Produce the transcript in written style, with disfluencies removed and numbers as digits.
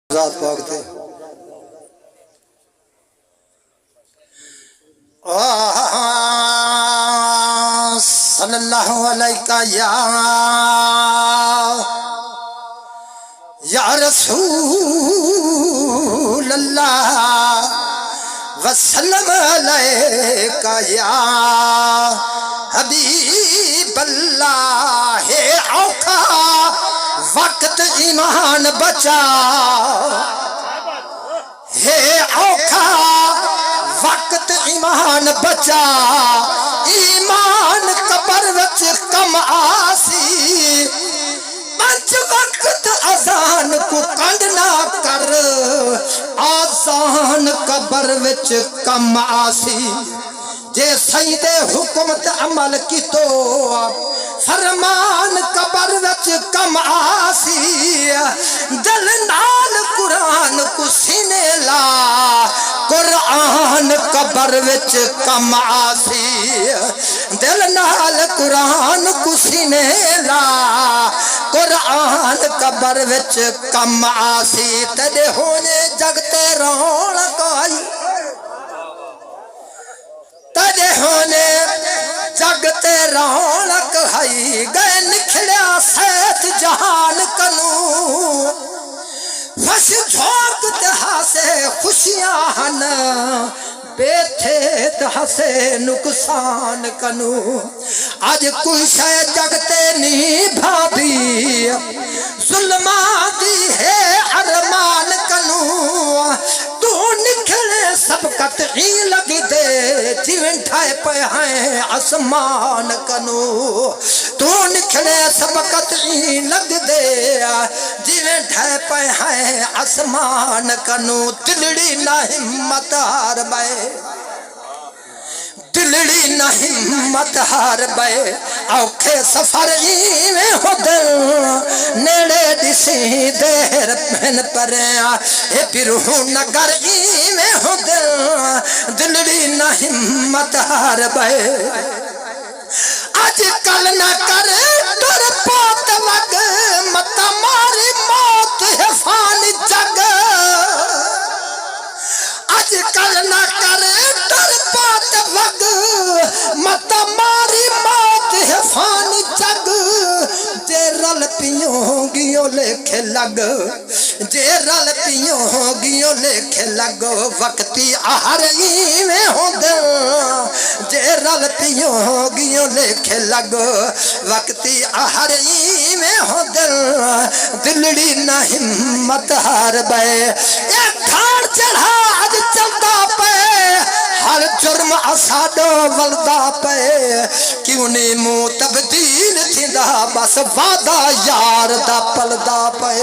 ज़ात पाक थे सल्लल्लाहु अलैहि या रसूल अल्लाह वसल्लम अलैका या हबीब अल्लाह। हे औखा वक्त ईमान बचा, हे औखा वक्त ईमान बचा, ईमान कबर विच कम आसी। पंज वक्त अजान को कंड ना कर, आसान कबर विच कम आसी। जे सही दे हुक्म ते अमल कीतो, फरमान कबर विच कम आसी। दिल नाल कुरान को सीने ला, कुरान कबर विच कम आसी। दिल नाल कुरान को सीने ला, कुरान कबर विच कम आसी। तेरे होने जगते रौनक आई, तेरे होने जगते रौनक हई। गए निखलिया सैत जहान कनू, फस झोंक ते हासे खुशियां हन, बैठे ते हसे नुकसान कनू। आज कोई शय जगते नहीं भाभी, जुल्मा दी है अरमान कनू। तू निखले सबकत ही लगी दे, जिवें ठाए पे हैं आसमान कनू। तू निखले सबकत ही लग दे, जिवें ठाए पे हैं आसमान कनू। दिलड़ी ना हिम्मत हार बे, दिलड़ी ना हिम्मत हार बे। औखे सफर इवें हो दिल, नेड़े दिसी देर पहन पर ए बिरहू नगर इवें हो दिल। दिलड़ी ना हिम्मत हार बे। आज कल ना कर तुर पोत वग, मत मारी मौत है फानी जग। आज कल ना कर तुर पोत वग, मत मारी मौत है फानी जग। जे रल पियोगियो लेखे लग, जे रल पियोगियो लेखे लग। वक्ती आहर इवें होंदे, जे रल पियोगियो लेखे लग। वक्ती आहर इवें होंदे, दिलड़ी ना हिम्मत हार बे। एक खान चढ़ा अज चलदा पे, हर जुर्म असाडो वलदा पे। क्यों नहीं मुंह तब्दील थिंदा, बस वादा यार दा पलदा पे।